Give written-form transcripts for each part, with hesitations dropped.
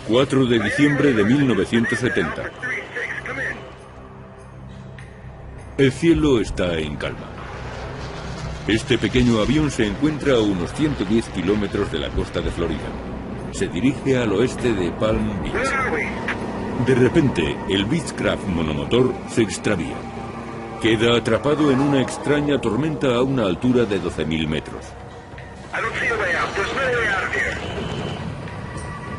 4 de diciembre de 1970. El cielo está en calma. Este pequeño avión se encuentra a unos 110 kilómetros de la costa de Florida. Se dirige al oeste de Palm Beach. De repente, el Beechcraft monomotor se extravía. Queda atrapado en una extraña tormenta a una altura de 12.000 metros.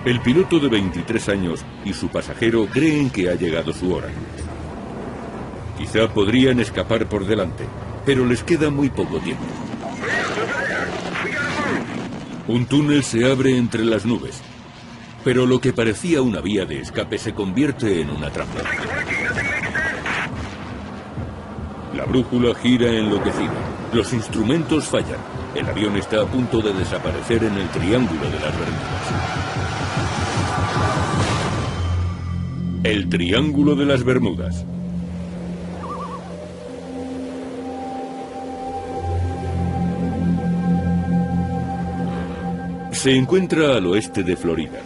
El piloto de 23 años y su pasajero creen que ha llegado su hora. Quizá podrían escapar por delante, pero les queda muy poco tiempo. Un túnel se abre entre las nubes, pero lo que parecía una vía de escape se convierte en una trampa. La brújula gira enloquecida. Los instrumentos fallan. El avión está a punto de desaparecer en el Triángulo de las Bermudas. El Triángulo de las Bermudas. Se encuentra al oeste de Florida.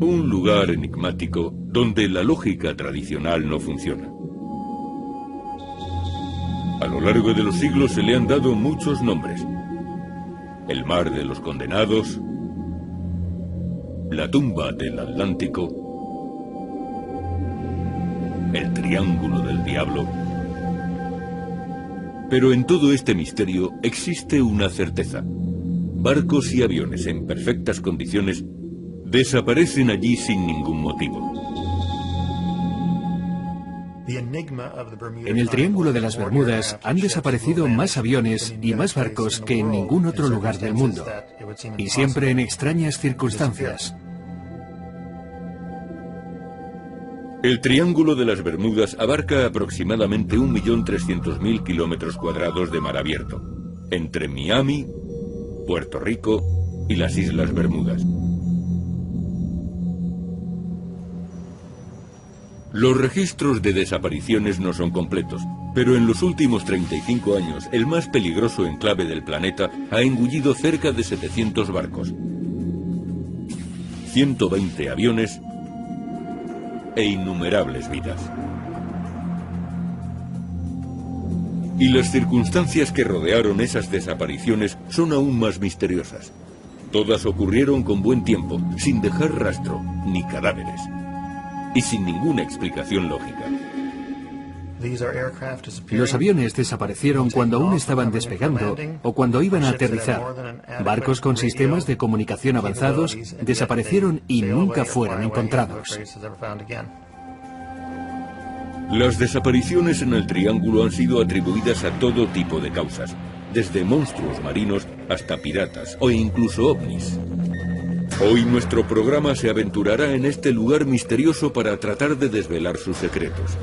Un lugar enigmático donde la lógica tradicional no funciona. A lo largo de los siglos se le han dado muchos nombres. El mar de los condenados, la tumba del Atlántico, el Triángulo del Diablo. Pero en todo este misterio existe una certeza. Barcos y aviones en perfectas condiciones desaparecen allí sin ningún motivo. En el Triángulo de las Bermudas han desaparecido más aviones y más barcos que en ningún otro lugar del mundo, y siempre en extrañas circunstancias. El Triángulo de las Bermudas abarca aproximadamente 1.300.000 kilómetros cuadrados de mar abierto, entre Miami, Puerto Rico y las Islas Bermudas. Los registros de desapariciones no son completos, pero en los últimos 35 años el más peligroso enclave del planeta ha engullido cerca de 700 barcos, 120 aviones e innumerables vidas. Y las circunstancias que rodearon esas desapariciones son aún más misteriosas. Todas ocurrieron con buen tiempo, sin dejar rastro ni cadáveres, y sin ninguna explicación lógica. Los aviones desaparecieron cuando aún estaban despegando o cuando iban a aterrizar. Barcos con sistemas de comunicación avanzados desaparecieron y nunca fueron encontrados. Las desapariciones en el Triángulo han sido atribuidas a todo tipo de causas, desde monstruos marinos hasta piratas o incluso ovnis. Hoy nuestro programa se aventurará en este lugar misterioso para tratar de desvelar sus secretos.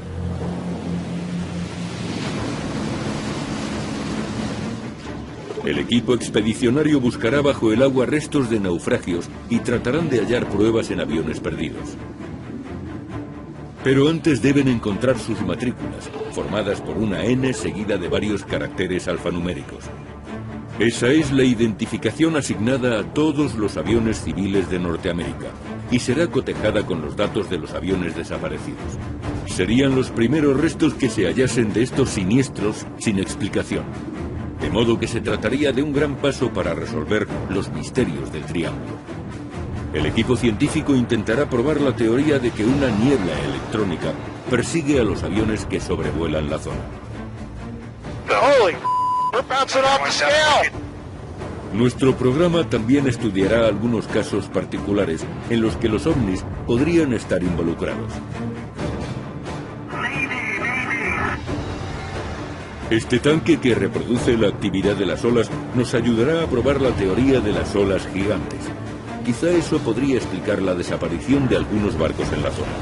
El equipo expedicionario buscará bajo el agua restos de naufragios y tratarán de hallar pruebas en aviones perdidos. Pero antes deben encontrar sus matrículas, formadas por una N seguida de varios caracteres alfanuméricos. Esa es la identificación asignada a todos los aviones civiles de Norteamérica y será cotejada con los datos de los aviones desaparecidos. Serían los primeros restos que se hallasen de estos siniestros sin explicación. De modo que se trataría de un gran paso para resolver los misterios del Triángulo. El equipo científico intentará probar la teoría de que una niebla electrónica persigue a los aviones que sobrevuelan la zona. Nuestro programa también estudiará algunos casos particulares en los que los ovnis podrían estar involucrados. Este tanque que reproduce la actividad de las olas nos ayudará a probar la teoría de las olas gigantes. Quizá eso podría explicar la desaparición de algunos barcos en la zona.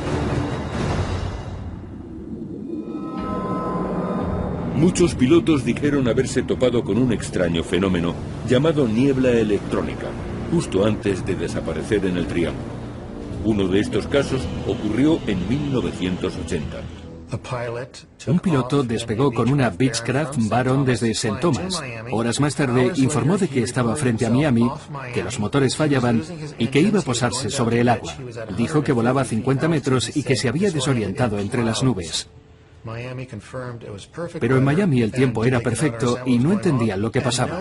Muchos pilotos dijeron haberse topado con un extraño fenómeno llamado niebla electrónica, justo antes de desaparecer en el Triángulo. Uno de estos casos ocurrió en 1980. Un piloto despegó con una Beechcraft Baron desde St. Thomas. Horas más tarde informó de que estaba frente a Miami, que los motores fallaban y que iba a posarse sobre el agua. Dijo que volaba a 50 metros y que se había desorientado entre las nubes. Pero en Miami el tiempo era perfecto y no entendían lo que pasaba.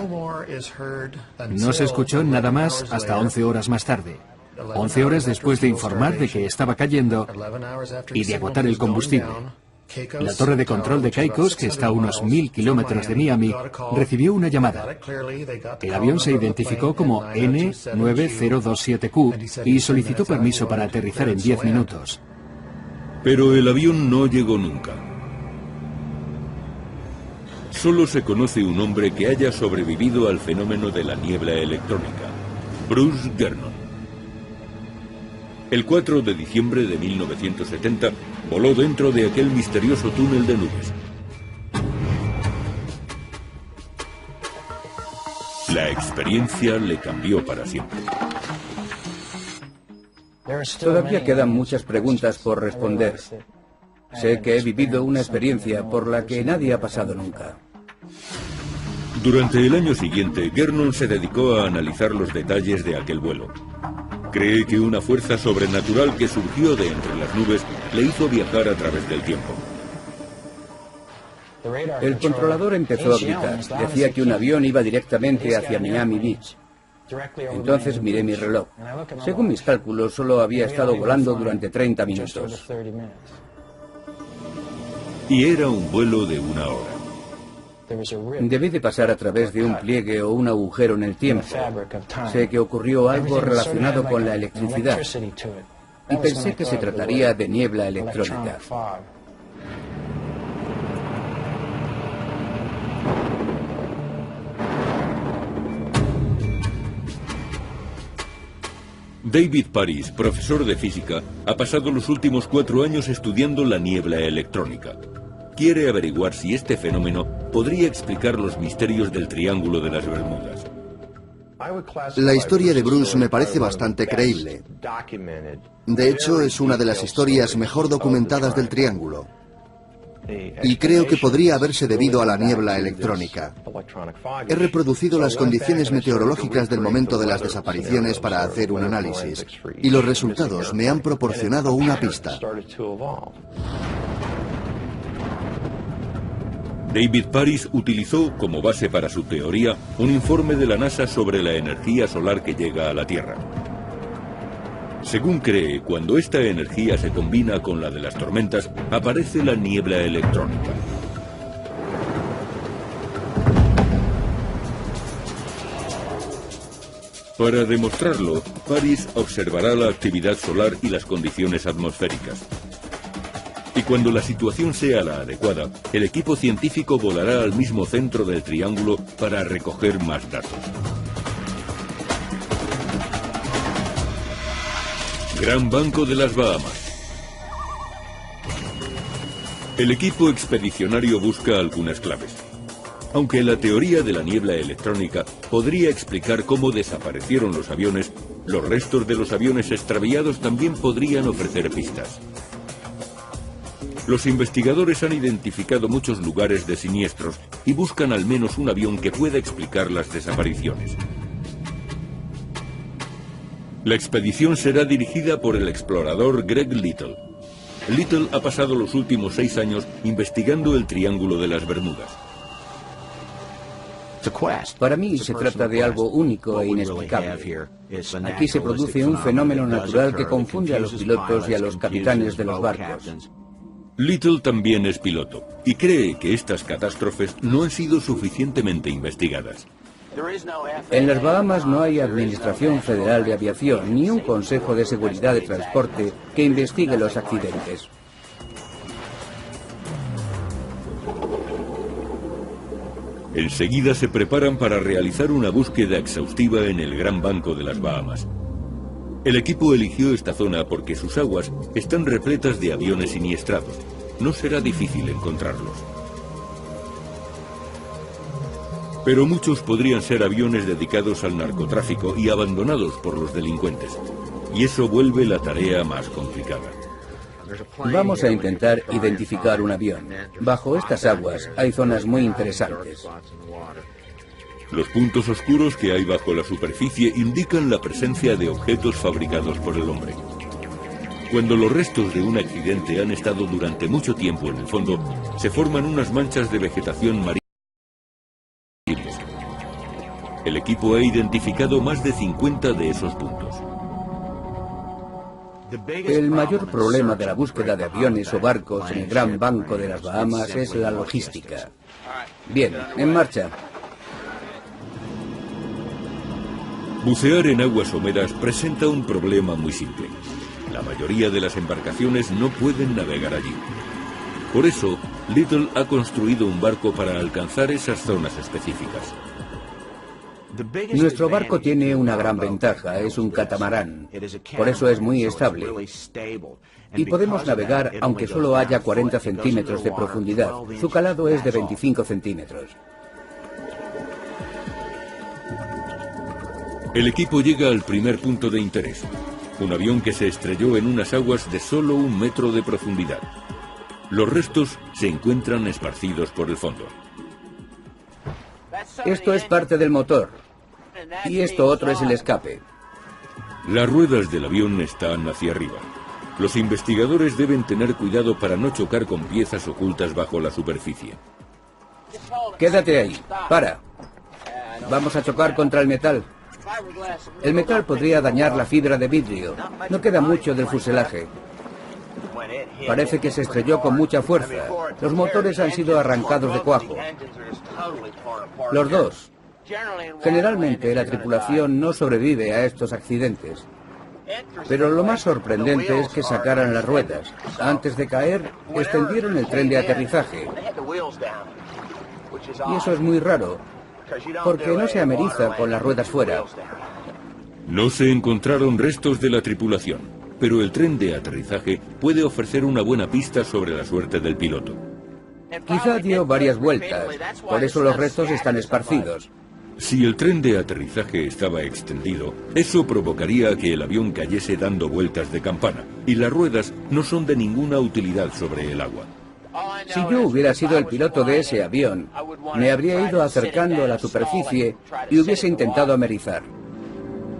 No se escuchó nada más hasta 11 horas más tarde. 11 horas después de informar de que estaba cayendo y de agotar el combustible. La torre de control de Caicos, que está a unos 1000 kilómetros de Miami, recibió una llamada. El avión se identificó como N9027Q y solicitó permiso para aterrizar en 10 minutos. Pero el avión no llegó nunca. Solo se conoce un hombre que haya sobrevivido al fenómeno de la niebla electrónica: Bruce Gernon. El 4 de diciembre de 1970 voló dentro de aquel misterioso túnel de nubes. La experiencia le cambió para siempre. Todavía quedan muchas preguntas por responder. Sé que he vivido una experiencia por la que nadie ha pasado nunca. Durante el año siguiente, Gernon se dedicó a analizar los detalles de aquel vuelo. Cree que una fuerza sobrenatural que surgió de entre las nubes le hizo viajar a través del tiempo. El controlador empezó a gritar. Decía que un avión iba directamente hacia Miami Beach. Entonces miré mi reloj. Según mis cálculos, solo había estado volando durante 30 minutos. Y era un vuelo de 1 hora. Debí de pasar a través de un pliegue o un agujero en el tiempo. Sé que ocurrió algo relacionado con la electricidad y pensé que se trataría de niebla electrónica. David Paris, profesor de física, ha pasado los últimos 4 años estudiando la niebla electrónica. Quiere averiguar si este fenómeno podría explicar los misterios del Triángulo de las Bermudas. La historia de Bruce me parece bastante creíble. De hecho, es una de las historias mejor documentadas del Triángulo. Y creo que podría haberse debido a la niebla electrónica. He reproducido las condiciones meteorológicas del momento de las desapariciones para hacer un análisis, y los resultados me han proporcionado una pista. David Paris utilizó como base para su teoría un informe de la NASA sobre la energía solar que llega a la Tierra. Según cree, cuando esta energía se combina con la de las tormentas, aparece la niebla electrónica. Para demostrarlo, Paris observará la actividad solar y las condiciones atmosféricas. Y cuando la situación sea la adecuada, el equipo científico volará al mismo centro del triángulo para recoger más datos. Gran Banco de las Bahamas. El equipo expedicionario busca algunas claves. Aunque la teoría de la niebla electrónica podría explicar cómo desaparecieron los aviones, los restos de los aviones extraviados también podrían ofrecer pistas. Los investigadores han identificado muchos lugares de siniestros y buscan al menos un avión que pueda explicar las desapariciones. La expedición será dirigida por el explorador Greg Little. Little ha pasado los últimos 6 años investigando el Triángulo de las Bermudas. Para mí se trata de algo único e inexplicable. Aquí se produce un fenómeno natural que confunde a los pilotos y a los capitanes de los barcos. Little también es piloto y cree que estas catástrofes no han sido suficientemente investigadas. En las Bahamas no hay Administración Federal de Aviación ni un Consejo de Seguridad de Transporte que investigue los accidentes. Enseguida se preparan para realizar una búsqueda exhaustiva en el Gran Banco de las Bahamas. El equipo eligió esta zona porque sus aguas están repletas de aviones siniestrados. No será difícil encontrarlos. Pero muchos podrían ser aviones dedicados al narcotráfico y abandonados por los delincuentes. Y eso vuelve la tarea más complicada. Vamos a intentar identificar un avión. Bajo estas aguas hay zonas muy interesantes. Los puntos oscuros que hay bajo la superficie indican la presencia de objetos fabricados por el hombre. Cuando los restos de un accidente han estado durante mucho tiempo en el fondo, se forman unas manchas de vegetación marina. El equipo ha identificado más de 50 de esos puntos. El mayor problema de la búsqueda de aviones o barcos en el Gran Banco de las Bahamas es la logística. Bien, en marcha. Bucear en aguas someras presenta un problema muy simple. La mayoría de las embarcaciones no pueden navegar allí. Por eso, Little ha construido un barco para alcanzar esas zonas específicas. Nuestro barco tiene una gran ventaja, es un catamarán. Por eso es muy estable. Y podemos navegar aunque solo haya 40 centímetros de profundidad. Su calado es de 25 centímetros. El equipo llega al primer punto de interés. Un avión que se estrelló en unas aguas de solo 1 metro de profundidad. Los restos se encuentran esparcidos por el fondo. Esto es parte del motor. Y esto otro es el escape. Las ruedas del avión están hacia arriba. Los investigadores deben tener cuidado para no chocar con piezas ocultas bajo la superficie. Quédate ahí. Para. Vamos a chocar contra el metal. El metal podría dañar la fibra de vidrio. No queda mucho del fuselaje. Parece que se estrelló con mucha fuerza. Los motores han sido arrancados de cuajo. Los dos. Generalmente la tripulación no sobrevive a estos accidentes. Pero lo más sorprendente es que sacaran las ruedas. Antes de caer, extendieron el tren de aterrizaje. Y eso es muy raro, porque no se ameriza con las ruedas fuera. No se encontraron restos de la tripulación, pero el tren de aterrizaje puede ofrecer una buena pista sobre la suerte del piloto. Quizá dio varias vueltas, por eso los restos están esparcidos. Si el tren de aterrizaje estaba extendido, eso provocaría que el avión cayese dando vueltas de campana, y las ruedas no son de ninguna utilidad sobre el agua. Si yo hubiera sido el piloto de ese avión, me habría ido acercando a la superficie y hubiese intentado amerizar.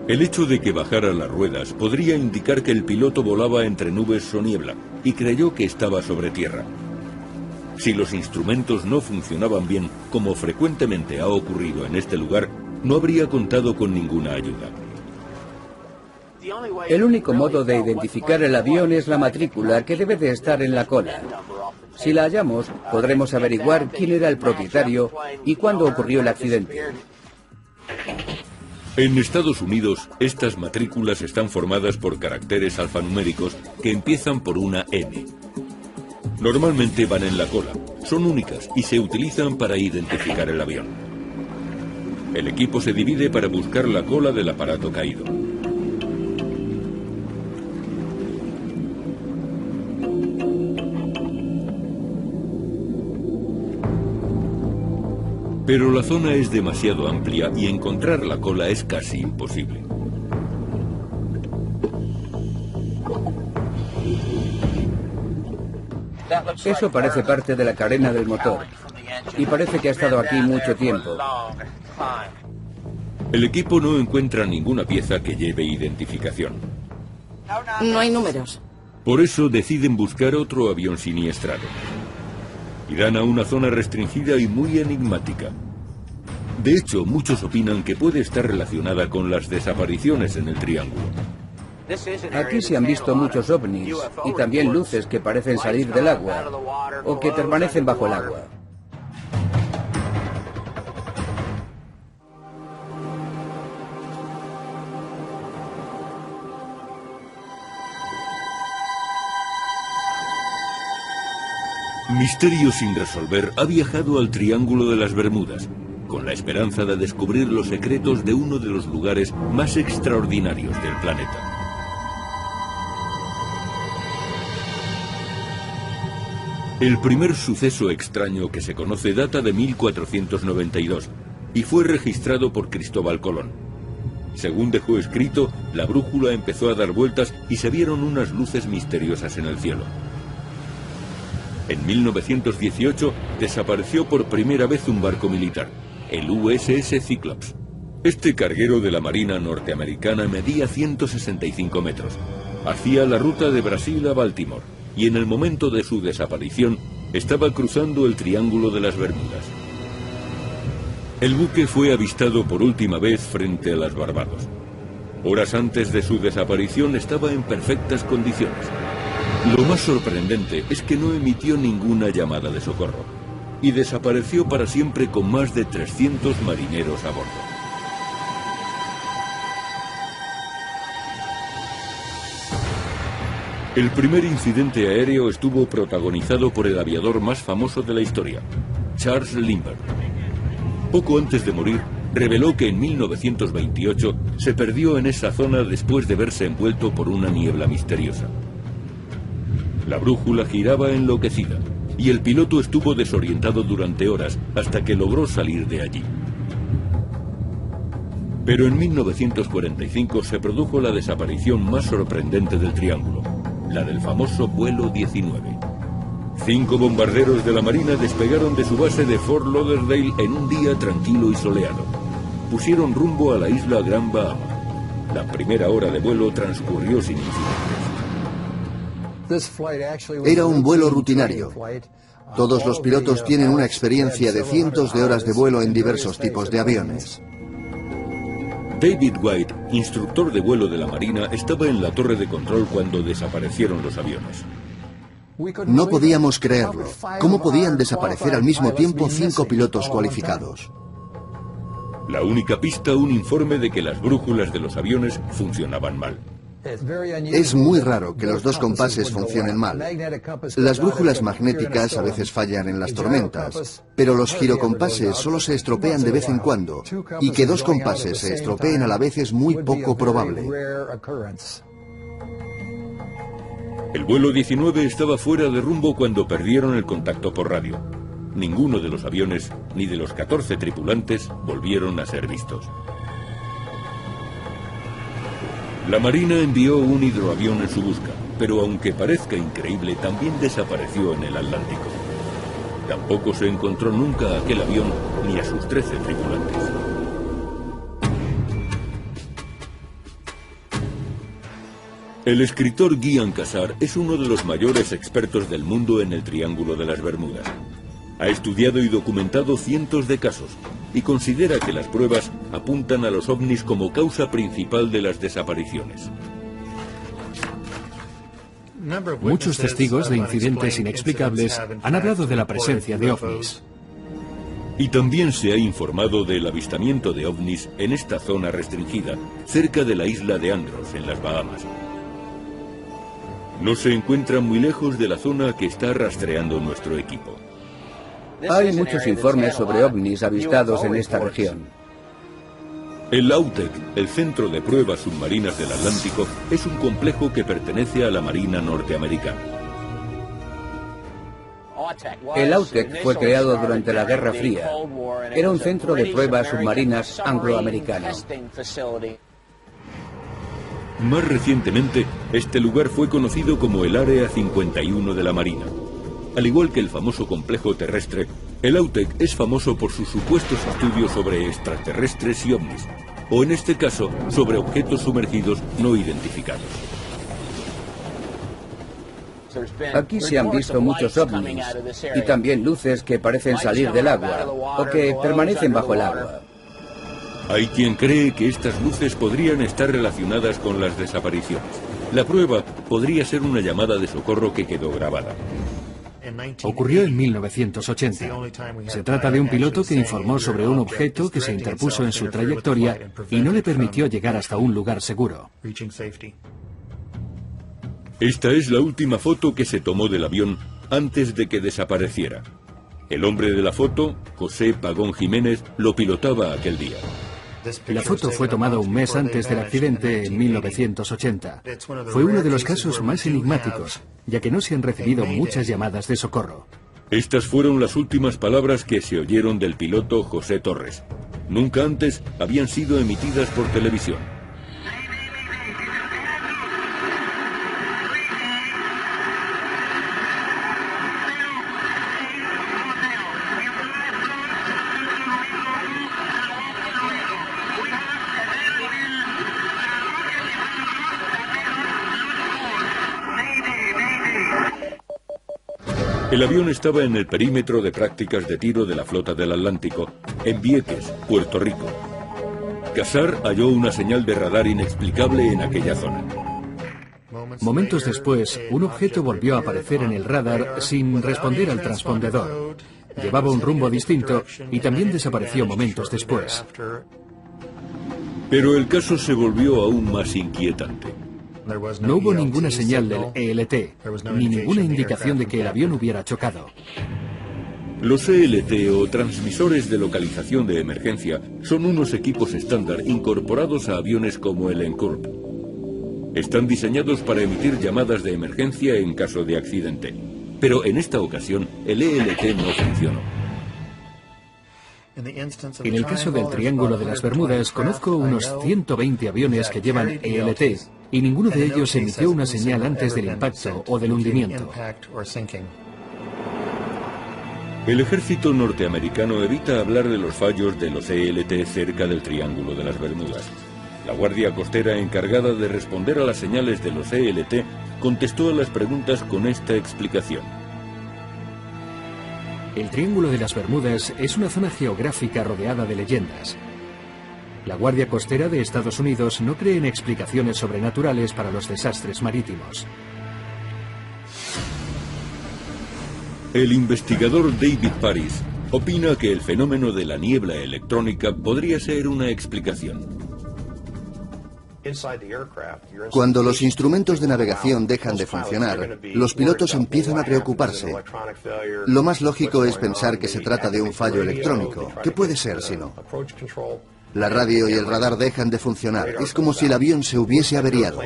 El hecho de que bajara las ruedas podría indicar que el piloto volaba entre nubes o niebla, y creyó que estaba sobre tierra. Si los instrumentos no funcionaban bien, como frecuentemente ha ocurrido en este lugar, no habría contado con ninguna ayuda. El único modo de identificar el avión es la matrícula, que debe de estar en la cola. Si la hallamos, podremos averiguar quién era el propietario y cuándo ocurrió el accidente. En Estados Unidos, estas matrículas están formadas por caracteres alfanuméricos que empiezan por una N. Normalmente van en la cola, son únicas y se utilizan para identificar el avión. El equipo se divide para buscar la cola del aparato caído. Pero la zona es demasiado amplia y encontrar la cola es casi imposible. Eso parece parte de la cadena del motor. Y parece que ha estado aquí mucho tiempo. El equipo no encuentra ninguna pieza que lleve identificación. No hay números. Por eso deciden buscar otro avión siniestrado. Irán a una zona restringida y muy enigmática. De hecho, muchos opinan que puede estar relacionada con las desapariciones en el Triángulo. Aquí se han visto muchos ovnis y también luces que parecen salir del agua o que permanecen bajo el agua. Misterio sin resolver ha viajado al Triángulo de las Bermudas, con la esperanza de descubrir los secretos de uno de los lugares más extraordinarios del planeta. El primer suceso extraño que se conoce data de 1492 y fue registrado por Cristóbal Colón. Según dejó escrito, la brújula empezó a dar vueltas y se vieron unas luces misteriosas en el cielo. En 1918 desapareció por primera vez un barco militar, el USS Cyclops. Este carguero de la Marina norteamericana medía 165 metros. Hacía la ruta de Brasil a Baltimore y en el momento de su desaparición estaba cruzando el Triángulo de las Bermudas. El buque fue avistado por última vez frente a las Barbados. Horas antes de su desaparición estaba en perfectas condiciones. Lo más sorprendente es que no emitió ninguna llamada de socorro y desapareció para siempre con más de 300 marineros a bordo. El primer incidente aéreo estuvo protagonizado por el aviador más famoso de la historia, Charles Lindbergh. Poco antes de morir, reveló que en 1928 se perdió en esa zona después de verse envuelto por una niebla misteriosa. La brújula giraba enloquecida y el piloto estuvo desorientado durante horas hasta que logró salir de allí. Pero en 1945 se produjo la desaparición más sorprendente del Triángulo, la del famoso vuelo 19. 5 bombarderos de la Marina despegaron de su base de Fort Lauderdale en un día tranquilo y soleado. Pusieron rumbo a la isla Gran Bahama. La primera hora de vuelo transcurrió sin incidentes. Era un vuelo rutinario. Todos los pilotos tienen una experiencia de cientos de horas de vuelo en diversos tipos de aviones. David White, instructor de vuelo de la Marina, estaba en la torre de control cuando desaparecieron los aviones. No podíamos creerlo. ¿Cómo podían desaparecer al mismo tiempo 5 pilotos cualificados? La única pista, un informe de que las brújulas de los aviones funcionaban mal. Es muy raro que los 2 compases funcionen mal. Las brújulas magnéticas a veces fallan en las tormentas, pero los girocompases solo se estropean de vez en cuando, y que 2 compases se estropeen a la vez es muy poco probable. El vuelo 19 estaba fuera de rumbo cuando perdieron el contacto por radio. Ninguno de los aviones, ni de los 14 tripulantes, volvieron a ser vistos. La Marina envió un hidroavión en su busca, pero aunque parezca increíble, también desapareció en el Atlántico. Tampoco se encontró nunca a aquel avión ni a sus 13 tripulantes. El escritor Guy Cassar es uno de los mayores expertos del mundo en el Triángulo de las Bermudas. Ha estudiado y documentado cientos de casos y considera que las pruebas apuntan a los ovnis como causa principal de las desapariciones. Muchos testigos de incidentes inexplicables han hablado de la presencia de ovnis. Y también se ha informado del avistamiento de ovnis en esta zona restringida, cerca de la isla de Andros, en las Bahamas. No se encuentra muy lejos de la zona que está rastreando nuestro equipo. Hay muchos informes sobre ovnis avistados en esta región. El AUTEC, el Centro de Pruebas Submarinas del Atlántico, es un complejo que pertenece a la Marina norteamericana. El AUTEC fue creado durante la Guerra Fría. Era un centro de pruebas submarinas angloamericano. Más recientemente, este lugar fue conocido como el Área 51 de la Marina. Al igual que el famoso complejo terrestre, el AUTEC es famoso por sus supuestos estudios sobre extraterrestres y ovnis, o en este caso, sobre objetos sumergidos no identificados. Aquí se han visto muchos ovnis y también luces que parecen salir del agua o que permanecen bajo el agua. Hay quien cree que estas luces podrían estar relacionadas con las desapariciones. La prueba podría ser una llamada de socorro que quedó grabada. Ocurrió en 1980. Se trata de un piloto que informó sobre un objeto que se interpuso en su trayectoria y no le permitió llegar hasta un lugar seguro. Esta es la última foto que se tomó del avión antes de que desapareciera. El hombre de la foto, José Pagón Jiménez, lo pilotaba aquel día. La foto fue tomada un mes antes del accidente en 1980. Fue uno de los casos más enigmáticos, ya que no se han recibido muchas llamadas de socorro. Estas fueron las últimas palabras que se oyeron del piloto José Torres. Nunca antes habían sido emitidas por televisión. El avión estaba en el perímetro de prácticas de tiro de la flota del Atlántico, en Vieques, Puerto Rico. Casar halló una señal de radar inexplicable en aquella zona. Momentos después, un objeto volvió a aparecer en el radar sin responder al transpondedor. Llevaba un rumbo distinto y también desapareció momentos después. Pero el caso se volvió aún más inquietante. No hubo ninguna señal del ELT, ni ninguna indicación de que el avión hubiera chocado. Los ELT o transmisores de localización de emergencia son unos equipos estándar incorporados a aviones como el Encourb. Están diseñados para emitir llamadas de emergencia en caso de accidente. Pero en esta ocasión el ELT no funcionó. En el caso del Triángulo de las Bermudas, conozco unos 120 aviones que llevan ELT y ninguno de ellos emitió una señal antes del impacto o del hundimiento. El ejército norteamericano evita hablar de los fallos de los ELT cerca del Triángulo de las Bermudas. La Guardia Costera, encargada de responder a las señales de los ELT, contestó a las preguntas con esta explicación. El Triángulo de las Bermudas es una zona geográfica rodeada de leyendas. La Guardia Costera de Estados Unidos no cree en explicaciones sobrenaturales para los desastres marítimos. El investigador David Paris opina que el fenómeno de la niebla electrónica podría ser una explicación. Cuando los instrumentos de navegación dejan de funcionar, los pilotos empiezan a preocuparse. Lo más lógico es pensar que se trata de un fallo electrónico. ¿Qué puede ser si no? La radio y el radar dejan de funcionar. Es como si el avión se hubiese averiado.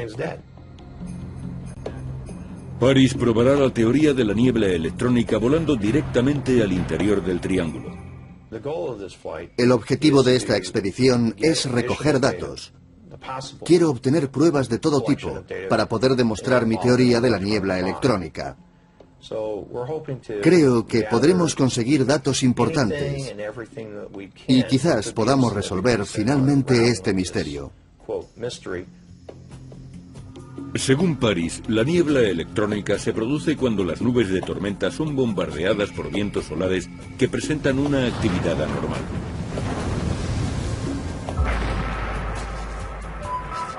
Paris probará la teoría de la niebla electrónica volando directamente al interior del triángulo. El objetivo de esta expedición es recoger datos. Quiero obtener pruebas de todo tipo para poder demostrar mi teoría de la niebla electrónica. Creo que podremos conseguir datos importantes y quizás podamos resolver finalmente este misterio. Según Paris, la niebla electrónica se produce cuando las nubes de tormenta son bombardeadas por vientos solares que presentan una actividad anormal.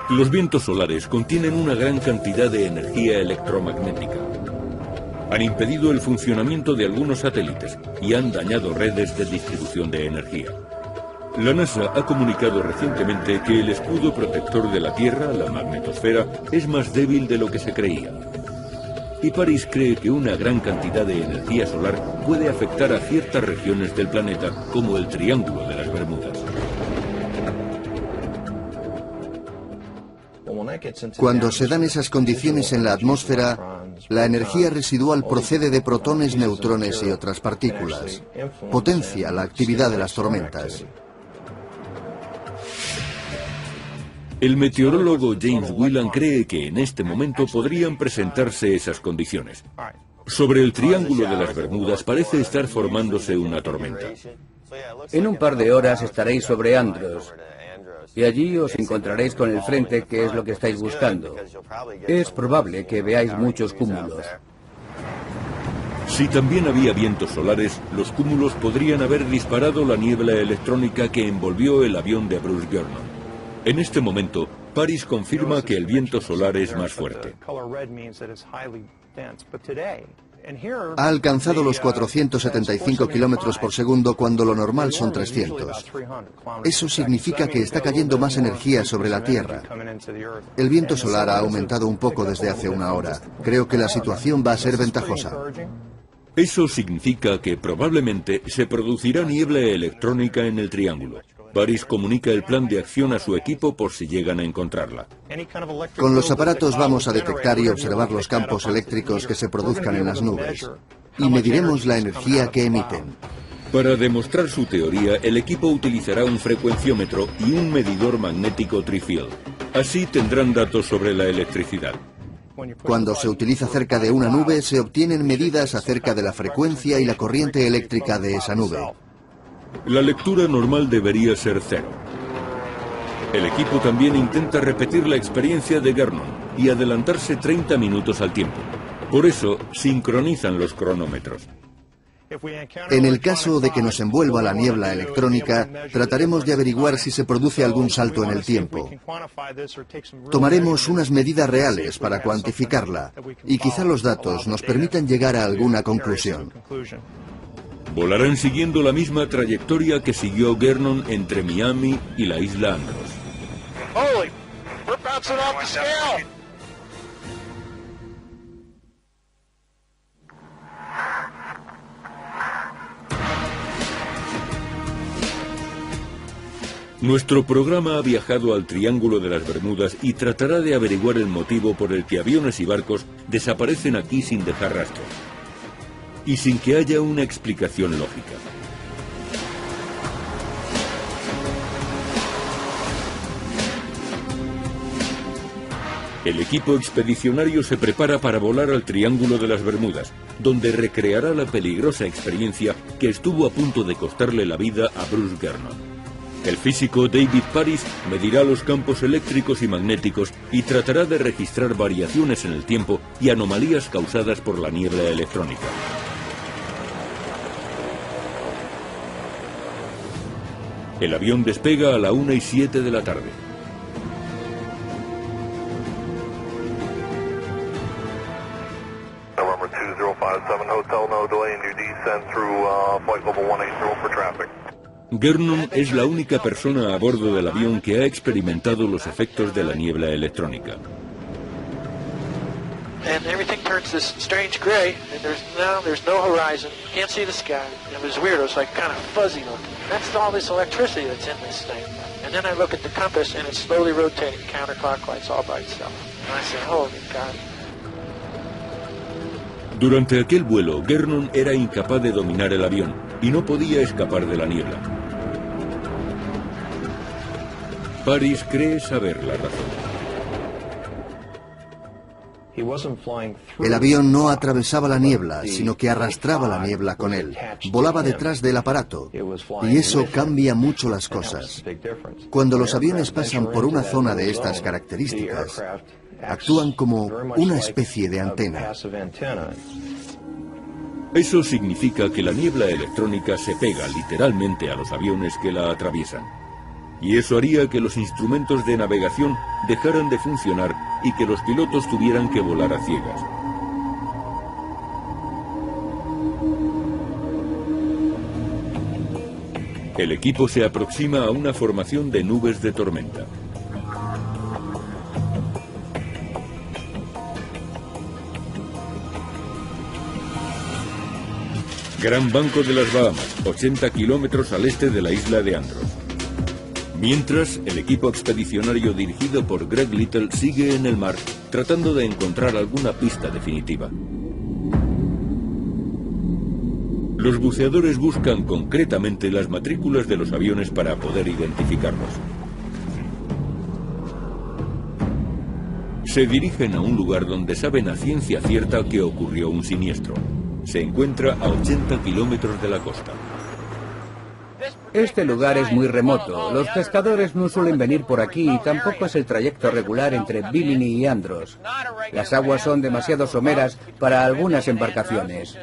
Los vientos solares contienen una gran cantidad de energía electromagnética. Han impedido el funcionamiento de algunos satélites y han dañado redes de distribución de energía. La NASA ha comunicado recientemente que el escudo protector de la Tierra, la magnetosfera, es más débil de lo que se creía. Y Paris cree que una gran cantidad de energía solar puede afectar a ciertas regiones del planeta, como el Triángulo de las Bermudas. Cuando se dan esas condiciones en la atmósfera, la energía residual procede de protones, neutrones y otras partículas. Potencia la actividad de las tormentas. El meteorólogo James Whelan cree que en este momento podrían presentarse esas condiciones. Sobre el Triángulo de las Bermudas parece estar formándose una tormenta. En un par de horas estaréis sobre Andros. Y allí os encontraréis con el frente, que es lo que estáis buscando. Es probable que veáis muchos cúmulos. Si también había vientos solares, los cúmulos podrían haber disparado la niebla electrónica que envolvió el avión de Bruce Gernon. En este momento, Paris confirma que el viento solar es más fuerte. Ha alcanzado los 475 kilómetros por segundo cuando lo normal son 300. Eso significa que está cayendo más energía sobre la Tierra. El viento solar ha aumentado un poco desde hace una hora. Creo que la situación va a ser ventajosa. Eso significa que probablemente se producirá niebla electrónica en el triángulo. Paris comunica el plan de acción a su equipo por si llegan a encontrarla. Con los aparatos vamos a detectar y observar los campos eléctricos que se produzcan en las nubes. Y mediremos la energía que emiten. Para demostrar su teoría, el equipo utilizará un frecuenciómetro y un medidor magnético trifield. Así tendrán datos sobre la electricidad. Cuando se utiliza cerca de una nube, se obtienen medidas acerca de la frecuencia y la corriente eléctrica de esa nube. La lectura normal debería ser 0. El equipo también intenta repetir la experiencia de Gernon y adelantarse 30 minutos al tiempo. Por eso, sincronizan los cronómetros. En el caso de que nos envuelva la niebla electrónica, trataremos de averiguar si se produce algún salto en el tiempo. Tomaremos unas medidas reales para cuantificarla, y quizá los datos nos permitan llegar a alguna conclusión. Volarán siguiendo la misma trayectoria que siguió Gernon entre Miami y la isla Andros. Nuestro programa ha viajado al Triángulo de las Bermudas y tratará de averiguar el motivo por el que aviones y barcos desaparecen aquí sin dejar rastro y sin que haya una explicación lógica. El equipo expedicionario se prepara para volar al Triángulo de las Bermudas, donde recreará la peligrosa experiencia que estuvo a punto de costarle la vida a Bruce Gernon. El físico David Paris medirá los campos eléctricos y magnéticos y tratará de registrar variaciones en el tiempo y anomalías causadas por la niebla electrónica. El avión despega a la 1:07 de la tarde. November 2057 Hotel, no delay in your descent through flight level 180 for traffic. Gernon es la única persona a bordo del avión que ha experimentado los efectos de la niebla electrónica. And everything turns this strange gray, and there's no horizon. You can't see the sky. It was weird. It was like kind of fuzzy looking. That's all this electricity that's in this thing. And then I look at the compass, and it's slowly rotating counterclockwise all by itself. And I said, "Holy God." Durante aquel vuelo, Gernon era incapaz de dominar el avión y no podía escapar de la niebla. Paris cree saber la razón. El avión no atravesaba la niebla, sino que arrastraba la niebla con él. Volaba detrás del aparato, y eso cambia mucho las cosas. Cuando los aviones pasan por una zona de estas características, actúan como una especie de antena. Eso significa que la niebla electrónica se pega literalmente a los aviones que la atraviesan. Y eso haría que los instrumentos de navegación dejaran de funcionar y que los pilotos tuvieran que volar a ciegas. El equipo se aproxima a una formación de nubes de tormenta. Gran Banco de las Bahamas, 80 kilómetros al este de la isla de Andros. Mientras, el equipo expedicionario dirigido por Greg Little sigue en el mar, tratando de encontrar alguna pista definitiva. Los buceadores buscan concretamente las matrículas de los aviones para poder identificarlos. Se dirigen a un lugar donde saben a ciencia cierta que ocurrió un siniestro. Se encuentra a 80 kilómetros de la costa. Este lugar es muy remoto. Los pescadores no suelen venir por aquí y tampoco es el trayecto regular entre Bimini y Andros. Las aguas son demasiado someras para algunas embarcaciones.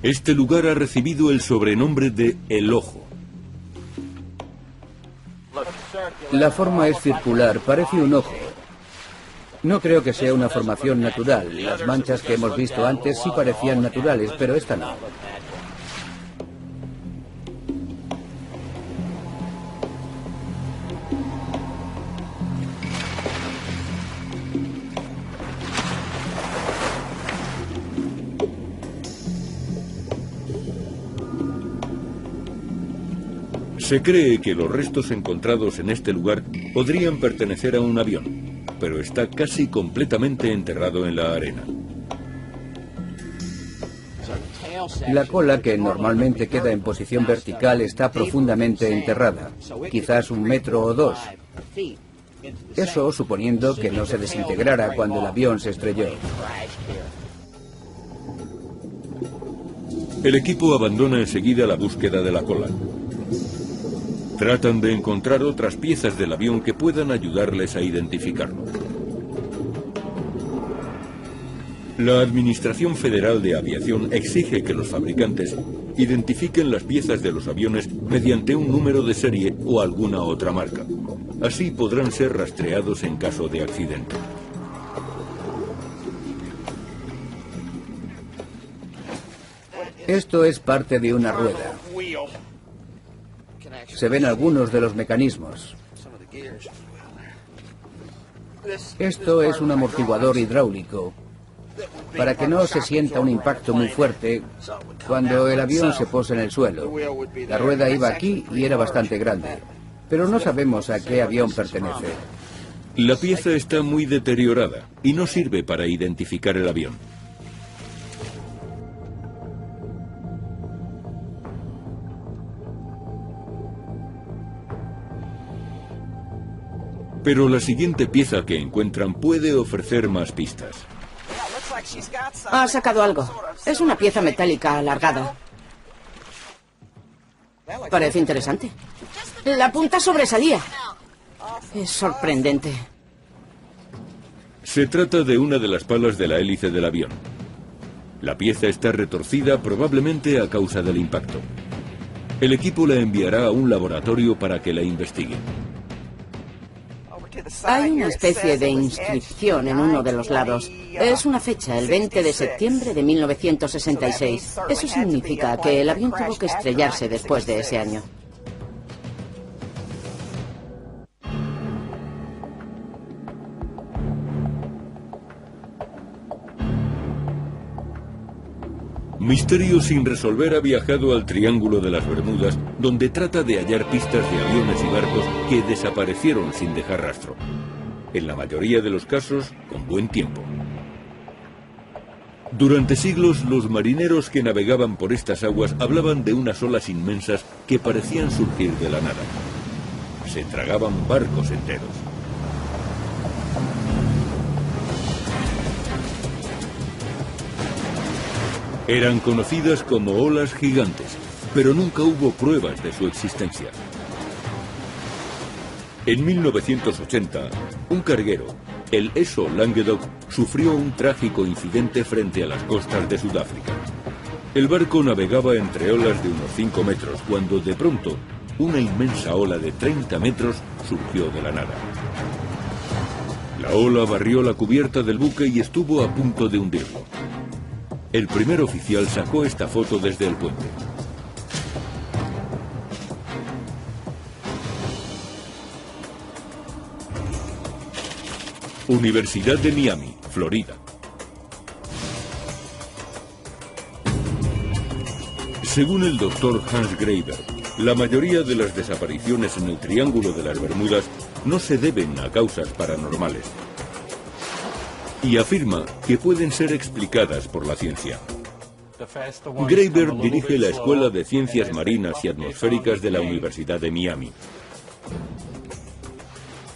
Este lugar ha recibido el sobrenombre de El Ojo. La forma es circular, parece un ojo. No creo que sea una formación natural. Las manchas que hemos visto antes sí parecían naturales, pero esta no. Se cree que los restos encontrados en este lugar podrían pertenecer a un avión, pero está casi completamente enterrado en la arena. La cola, que normalmente queda en posición vertical, está profundamente enterrada, quizás 1 metro o 2. Eso suponiendo que no se desintegrara cuando el avión se estrelló. El equipo abandona enseguida la búsqueda de la cola. Tratan de encontrar otras piezas del avión que puedan ayudarles a identificarlo. La Administración Federal de Aviación exige que los fabricantes identifiquen las piezas de los aviones mediante un número de serie o alguna otra marca. Así podrán ser rastreados en caso de accidente. Esto es parte de una rueda. Se ven algunos de los mecanismos. Esto es un amortiguador hidráulico para que no se sienta un impacto muy fuerte cuando el avión se posa en el suelo. La rueda iba aquí y era bastante grande, pero no sabemos a qué avión pertenece. La pieza está muy deteriorada y no sirve para identificar el avión. Pero la siguiente pieza que encuentran puede ofrecer más pistas. Ha sacado algo. Es una pieza metálica alargada. Parece interesante. La punta sobresalía. Es sorprendente. Se trata de una de las palas de la hélice del avión. La pieza está retorcida probablemente a causa del impacto. El equipo la enviará a un laboratorio para que la investigue. Hay una especie de inscripción en uno de los lados. Es una fecha, el 20 de septiembre de 1966. Eso significa que el avión tuvo que estrellarse después de ese año. Misterio sin resolver ha viajado al Triángulo de las Bermudas, donde trata de hallar pistas de aviones y barcos que desaparecieron sin dejar rastro. En la mayoría de los casos, con buen tiempo. Durante siglos, los marineros que navegaban por estas aguas hablaban de unas olas inmensas que parecían surgir de la nada. Se tragaban barcos enteros. Eran conocidas como olas gigantes, pero nunca hubo pruebas de su existencia. En 1980, un carguero, el ESO Languedoc, sufrió un trágico incidente frente a las costas de Sudáfrica. El barco navegaba entre olas de unos 5 metros, cuando de pronto, una inmensa ola de 30 metros surgió de la nada. La ola barrió la cubierta del buque y estuvo a punto de hundirlo. El primer oficial sacó esta foto desde el puente. Universidad de Miami, Florida. Según el doctor Hans Graeber, la mayoría de las desapariciones en el Triángulo de las Bermudas no se deben a causas paranormales. Y afirma que pueden ser explicadas por la ciencia. Graeber dirige la Escuela de Ciencias Marinas y Atmosféricas de la Universidad de Miami.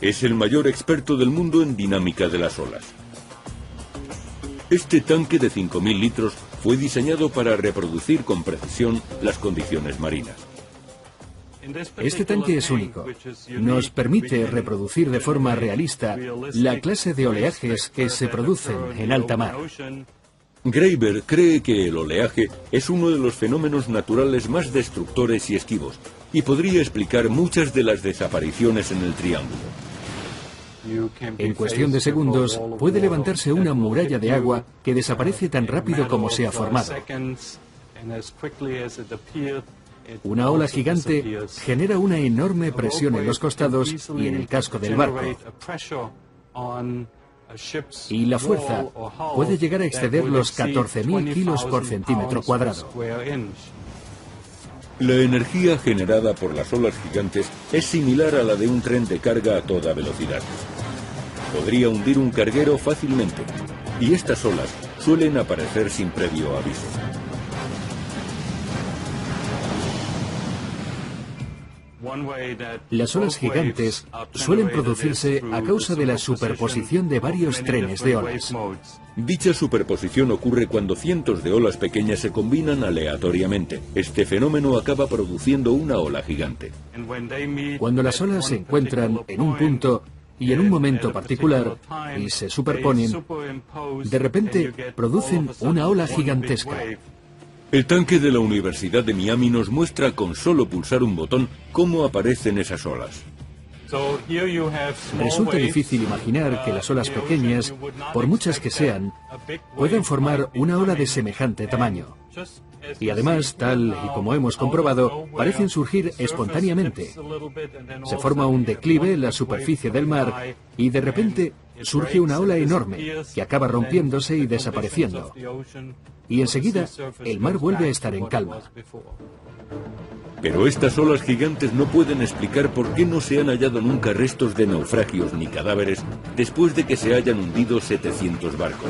Es el mayor experto del mundo en dinámica de las olas. Este tanque de 5.000 litros fue diseñado para reproducir con precisión las condiciones marinas. Este tanque es único. Nos permite reproducir de forma realista la clase de oleajes que se producen en alta mar. Graeber cree que el oleaje es uno de los fenómenos naturales más destructores y esquivos, y podría explicar muchas de las desapariciones en el Triángulo. En cuestión de segundos, puede levantarse una muralla de agua que desaparece tan rápido como se ha formado. Una ola gigante genera una enorme presión en los costados y en el casco del barco. Y la fuerza puede llegar a exceder los 14.000 kilos por centímetro cuadrado. La energía generada por las olas gigantes es similar a la de un tren de carga a toda velocidad. Podría hundir un carguero fácilmente, y estas olas suelen aparecer sin previo aviso. Las olas gigantes suelen producirse a causa de la superposición de varios trenes de olas. Dicha superposición ocurre cuando cientos de olas pequeñas se combinan aleatoriamente. Este fenómeno acaba produciendo una ola gigante. Cuando las olas se encuentran en un punto y en un momento particular y se superponen, de repente producen una ola gigantesca. El tanque de la Universidad de Miami nos muestra con solo pulsar un botón cómo aparecen esas olas. Resulta difícil imaginar que las olas pequeñas, por muchas que sean, puedan formar una ola de semejante tamaño. Y además, tal y como hemos comprobado, parecen surgir espontáneamente. Se forma un declive en la superficie del mar y de repente surge una ola enorme que acaba rompiéndose y desapareciendo. Y enseguida el mar vuelve a estar en calma. Pero estas olas gigantes no pueden explicar por qué no se han hallado nunca restos de naufragios ni cadáveres después de que se hayan hundido 700 barcos.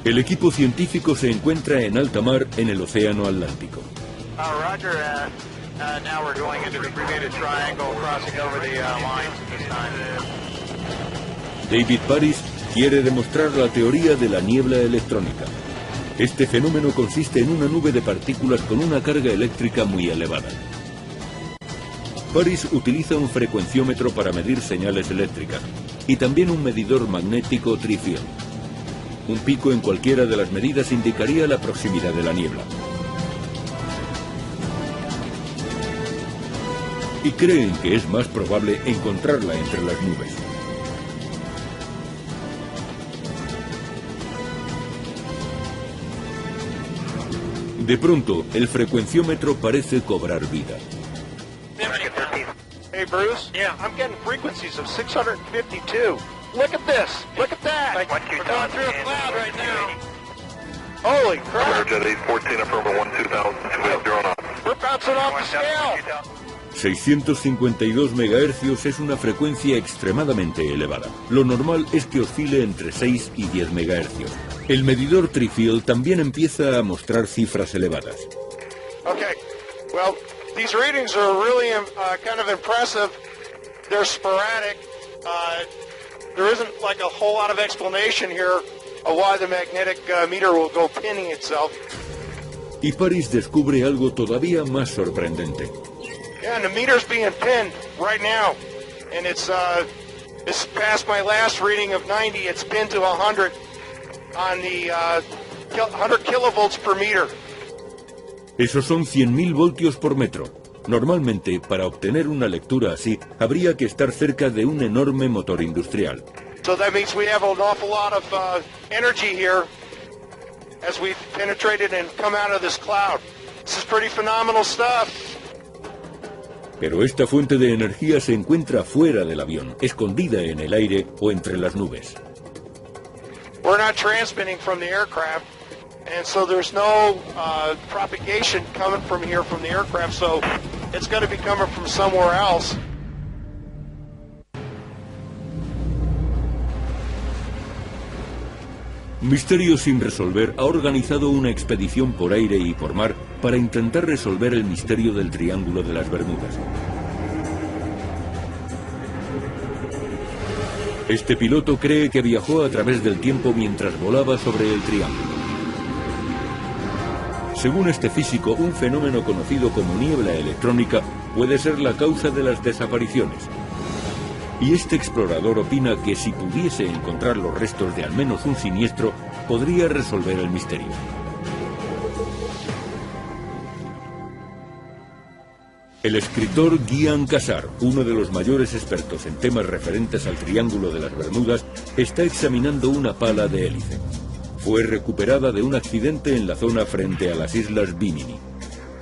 El equipo científico se encuentra en alta mar en el Océano Atlántico. David Paris quiere demostrar la teoría de la niebla electrónica. Este fenómeno consiste en una nube de partículas con una carga eléctrica muy elevada. Paris utiliza un frecuenciómetro para medir señales eléctricas y también un medidor magnético trifield. Un pico en cualquiera de las medidas indicaría la proximidad de la niebla. Y creen que es más probable encontrarla entre las nubes. De pronto, el frecuenciómetro parece cobrar vida. Hey, Bruce? Yeah? I'm getting frequencies of 652. Look at this. Look at that. We're going through a cloud right now. Holy crap. Jet 814, affirmative 12000, We're bouncing off the scale. 652 MHz es una frecuencia extremadamente elevada. Lo normal es que oscile entre 6 y 10 MHz. El medidor trifield también empieza a mostrar cifras elevadas. Okay, well, these readings are really kind of impressive. They're sporadic. There isn't like a whole lot of explanation here of why the magnetic meter will go pinning itself. Y Paris descubre algo todavía más sorprendente. Yeah, and the meter's being pinned right now, and it's past my last reading of 90. It's pinned to 100 on the 100 kilovolts per meter. Esos son 100.000 voltios por metro. Normalmente, para obtener una lectura así, habría que estar cerca de un enorme motor industrial. So that means we have an awful lot of energy here as we've penetrated and come out of this cloud. This is pretty phenomenal stuff. Pero esta fuente de energía se encuentra fuera del avión, escondida en el aire o entre las nubes. We're not transmitting from the aircraft, and so there's no propagation coming from here from the aircraft, so it's going to be coming from somewhere else. Misterio sin resolver ha organizado una expedición por aire y por mar para intentar resolver el misterio del Triángulo de las Bermudas. Este piloto cree que viajó a través del tiempo mientras volaba sobre el triángulo. Según este físico, un fenómeno conocido como niebla electrónica puede ser la causa de las desapariciones. Y este explorador opina que si pudiese encontrar los restos de al menos un siniestro, podría resolver el misterio. El escritor Guian Casar, uno de los mayores expertos en temas referentes al Triángulo de las Bermudas, está examinando una pala de hélice. Fue recuperada de un accidente en la zona frente a las islas Bimini.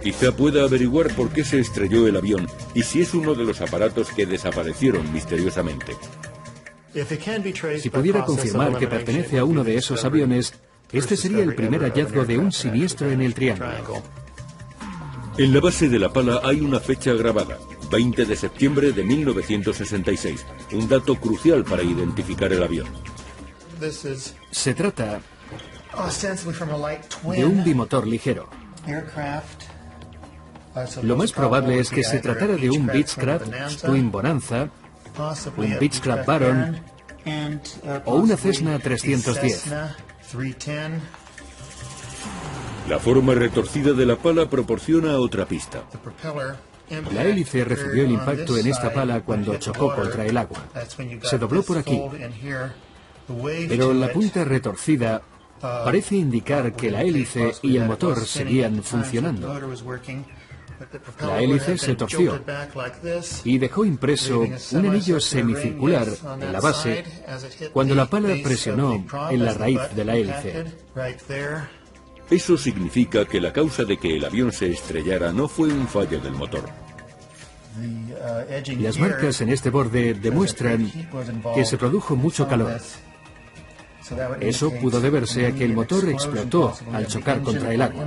Quizá pueda averiguar por qué se estrelló el avión y si es uno de los aparatos que desaparecieron misteriosamente. Si pudiera confirmar que pertenece a uno de esos aviones, este sería el primer hallazgo de un siniestro en el triángulo. En la base de la pala hay una fecha grabada, 20 de septiembre de 1966, un dato crucial para identificar el avión. Se trata de un bimotor ligero. Lo más probable es que se tratara de un Beechcraft Twin Bonanza, un Beechcraft Baron o una Cessna 310. La forma retorcida de la pala proporciona otra pista. La hélice recibió el impacto en esta pala cuando chocó contra el agua. Se dobló por aquí, pero la punta retorcida parece indicar que la hélice y el motor seguían funcionando. La hélice se torció y dejó impreso un anillo semicircular en la base cuando la pala presionó en la raíz de la hélice. Eso significa que la causa de que el avión se estrellara no fue un fallo del motor. Las marcas en este borde demuestran que se produjo mucho calor. Eso pudo deberse a que el motor explotó al chocar contra el agua.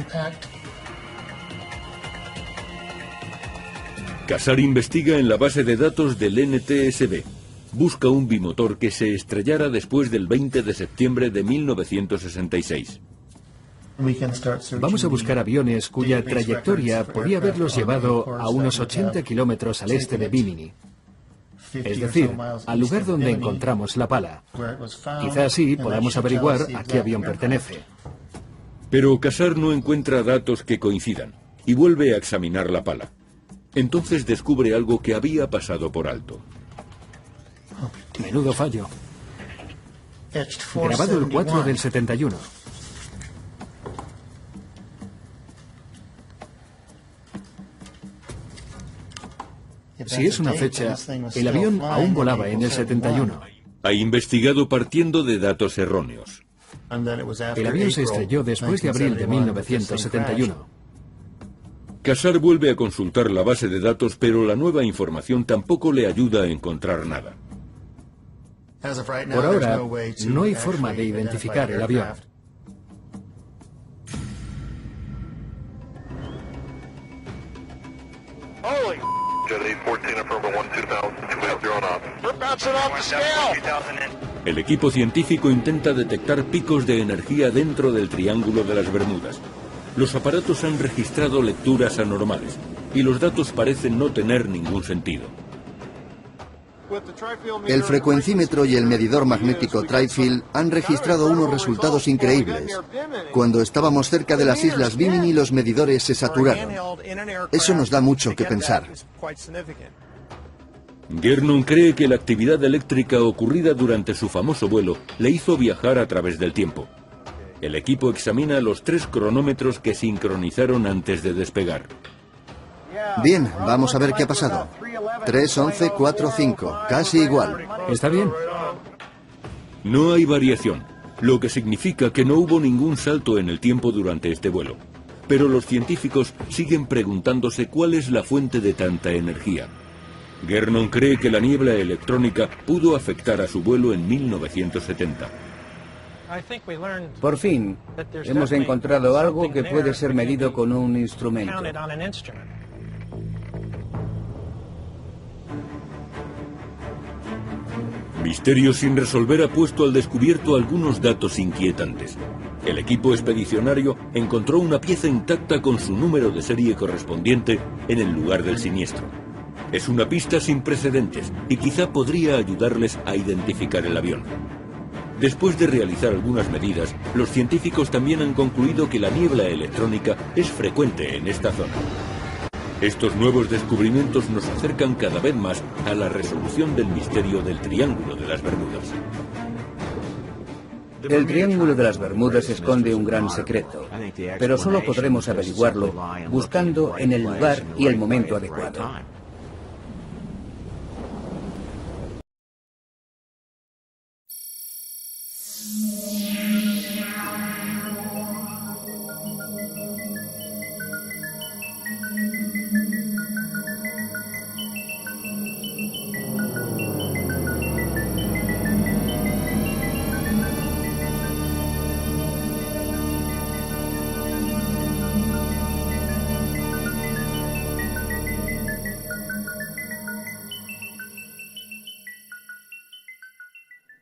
Casar investiga en la base de datos del NTSB. Busca un bimotor que se estrellara después del 20 de septiembre de 1966. Vamos a buscar aviones cuya trayectoria podía haberlos llevado a unos 80 kilómetros al este de Bimini. Es decir, al lugar donde encontramos la pala. Quizá así podamos averiguar a qué avión pertenece. Pero Casar no encuentra datos que coincidan y vuelve a examinar la pala. Entonces descubre algo que había pasado por alto. Menudo fallo. Grabado el 4 del 71. Si es una fecha, el avión aún volaba en el 71. Ha investigado partiendo de datos erróneos. El avión se estrelló después de abril de 1971. Casar vuelve a consultar la base de datos, pero la nueva información tampoco le ayuda a encontrar nada. Por ahora, no hay forma de identificar el avión. El equipo científico intenta detectar picos de energía dentro del Triángulo de las Bermudas. Los aparatos han registrado lecturas anormales y los datos parecen no tener ningún sentido. El frecuencímetro y el medidor magnético Tri-Field han registrado unos resultados increíbles. Cuando estábamos cerca de las islas Bimini, los medidores se saturaron. Eso nos da mucho que pensar. Gernon cree que la actividad eléctrica ocurrida durante su famoso vuelo le hizo viajar a través del tiempo. El equipo examina los 3 cronómetros que sincronizaron antes de despegar. Bien, vamos a ver qué ha pasado. 3, 11, 4, 5. Casi igual. ¿Está bien? No hay variación, lo que significa que no hubo ningún salto en el tiempo durante este vuelo. Pero los científicos siguen preguntándose cuál es la fuente de tanta energía. Gernon cree que la niebla electrónica pudo afectar a su vuelo en 1970. Por fin, hemos encontrado algo que puede ser medido con un instrumento. Misterio sin resolver ha puesto al descubierto algunos datos inquietantes. El equipo expedicionario encontró una pieza intacta con su número de serie correspondiente en el lugar del siniestro. Es una pista sin precedentes y quizá podría ayudarles a identificar el avión. Después de realizar algunas medidas, los científicos también han concluido que la niebla electrónica es frecuente en esta zona. Estos nuevos descubrimientos nos acercan cada vez más a la resolución del misterio del Triángulo de las Bermudas. El Triángulo de las Bermudas esconde un gran secreto, pero solo podremos averiguarlo buscando en el lugar y el momento adecuado.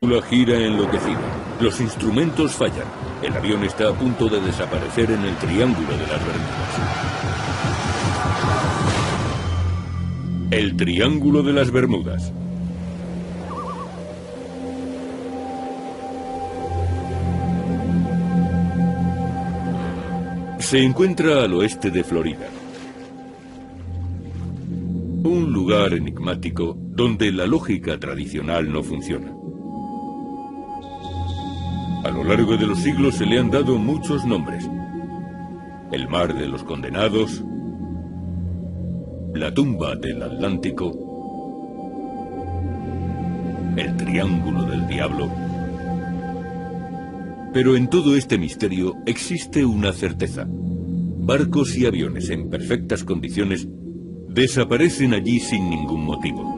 La gira enloquecida. Los instrumentos fallan. El avión está a punto de desaparecer en el Triángulo de las Bermudas. El Triángulo de las Bermudas. Se encuentra al oeste de Florida. Un lugar enigmático donde la lógica tradicional no funciona. A lo largo de los siglos se le han dado muchos nombres. El mar de los condenados, la tumba del Atlántico, el Triángulo del Diablo. Pero en todo este misterio existe una certeza. Barcos y aviones en perfectas condiciones desaparecen allí sin ningún motivo.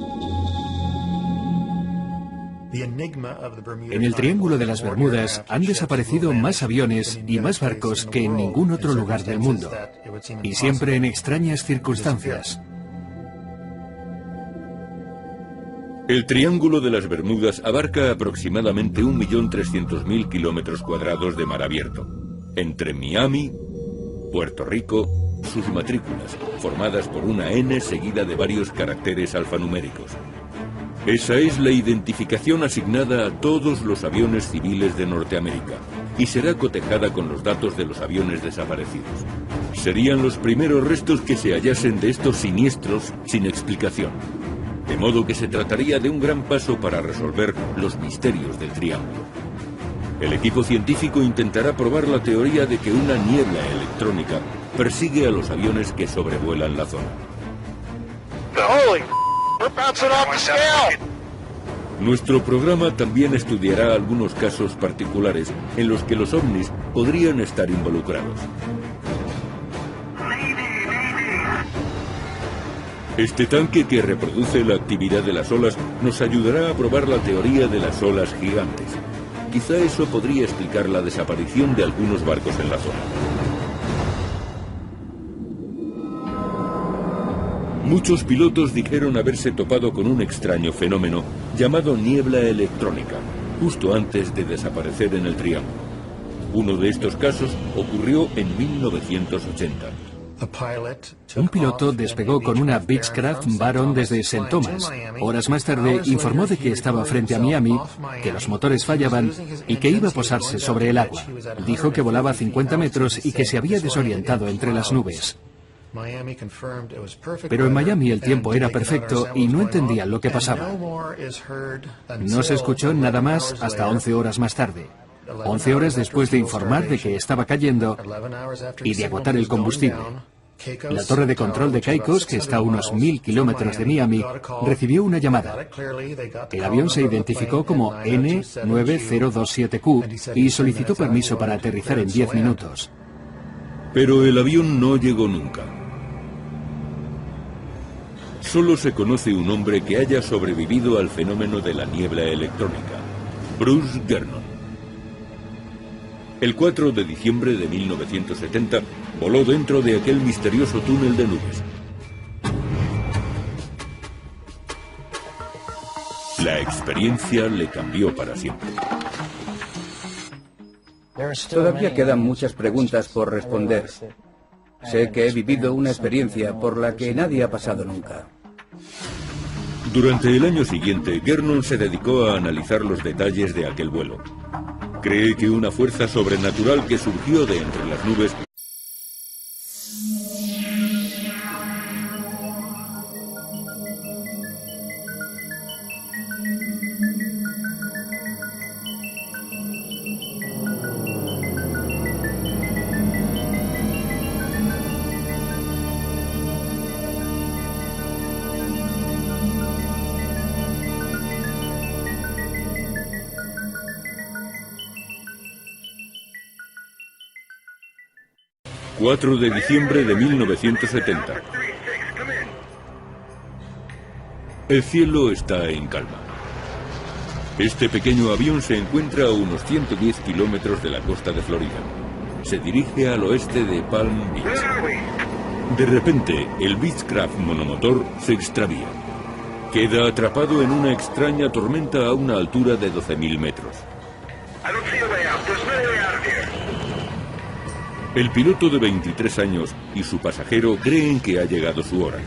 En el Triángulo de las Bermudas han desaparecido más aviones y más barcos que en ningún otro lugar del mundo, y siempre en extrañas circunstancias. El Triángulo de las Bermudas abarca aproximadamente 1.300.000 kilómetros cuadrados de mar abierto, entre Miami, Puerto Rico, sus matrículas, formadas por una N seguida de varios caracteres alfanuméricos. Esa es la identificación asignada a todos los aviones civiles de Norteamérica y será cotejada con los datos de los aviones desaparecidos. Serían los primeros restos que se hallasen de estos siniestros sin explicación. De modo que se trataría de un gran paso para resolver los misterios del Triángulo. El equipo científico intentará probar la teoría de que una niebla electrónica persigue a los aviones que sobrevuelan la zona. Nuestro programa también estudiará algunos casos particulares en los que los ovnis podrían estar involucrados. Este tanque que reproduce la actividad de las olas nos ayudará a probar la teoría de las olas gigantes. Quizá eso podría explicar la desaparición de algunos barcos en la zona. Muchos pilotos dijeron haberse topado con un extraño fenómeno llamado niebla electrónica, justo antes de desaparecer en el Triángulo. Uno de estos casos ocurrió en 1980. Un piloto despegó con una Beechcraft Baron desde St. Thomas. Horas más tarde informó de que estaba frente a Miami, que los motores fallaban y que iba a posarse sobre el agua. Dijo que volaba a 50 metros y que se había desorientado entre las nubes. Pero en Miami el tiempo era perfecto y no entendían lo que pasaba. No se escuchó nada más hasta 11 horas más tarde. 11 horas después de informar de que estaba cayendo y de agotar el combustible. La torre de control de Caicos, que está a unos 1000 kilómetros de Miami, recibió una llamada. El avión se identificó como N9027Q y solicitó permiso para aterrizar en 10 minutos. Pero el avión no llegó nunca. Solo se conoce un hombre que haya sobrevivido al fenómeno de la niebla electrónica: Bruce Gernon. El 4 de diciembre de 1970 voló dentro de aquel misterioso túnel de nubes. La experiencia le cambió para siempre. Todavía quedan muchas preguntas por responder. Sé que he vivido una experiencia por la que nadie ha pasado nunca. Durante el año siguiente, Gernon se dedicó a analizar los detalles de aquel vuelo. Cree que una fuerza sobrenatural que surgió de entre las nubes ...4 de diciembre de 1970. El cielo está en calma. Este pequeño avión se encuentra a unos 110 kilómetros de la costa de Florida. Se dirige al oeste de Palm Beach. De repente, el Beechcraft monomotor se extravía. Queda atrapado en una extraña tormenta a una altura de 12.000 metros. El piloto de 23 años y su pasajero creen que ha llegado su hora.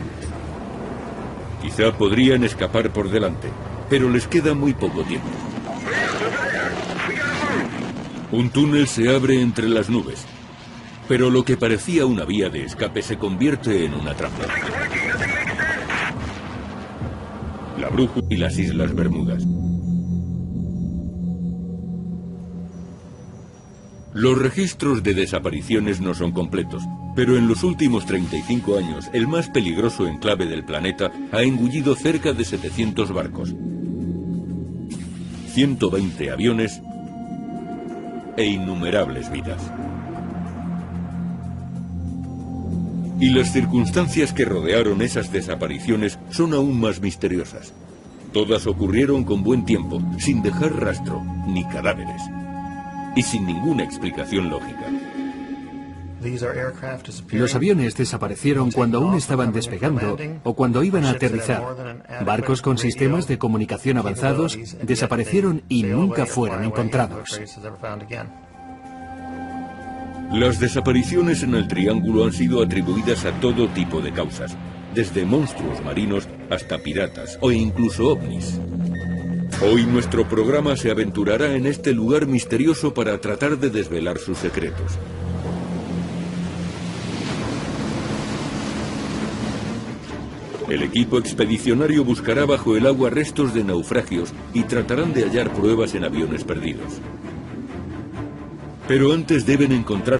Quizá podrían escapar por delante, pero les queda muy poco tiempo. Un túnel se abre entre las nubes, pero lo que parecía una vía de escape se convierte en una trampa. La brújula y las Islas Bermudas. Los registros de desapariciones no son completos, pero en los últimos 35 años el más peligroso enclave del planeta ha engullido cerca de 700 barcos, 120 aviones e innumerables vidas. Y las circunstancias que rodearon esas desapariciones son aún más misteriosas. Todas ocurrieron con buen tiempo, sin dejar rastro ni cadáveres, y sin ninguna explicación lógica. Los aviones desaparecieron cuando aún estaban despegando o cuando iban a aterrizar. Barcos con sistemas de comunicación avanzados desaparecieron y nunca fueron encontrados. Las desapariciones en el Triángulo han sido atribuidas a todo tipo de causas, desde monstruos marinos hasta piratas o incluso ovnis. Hoy nuestro programa se aventurará en este lugar misterioso para tratar de desvelar sus secretos. El equipo expedicionario buscará bajo el agua restos de naufragios y tratarán de hallar pruebas en aviones perdidos. Pero antes deben encontrar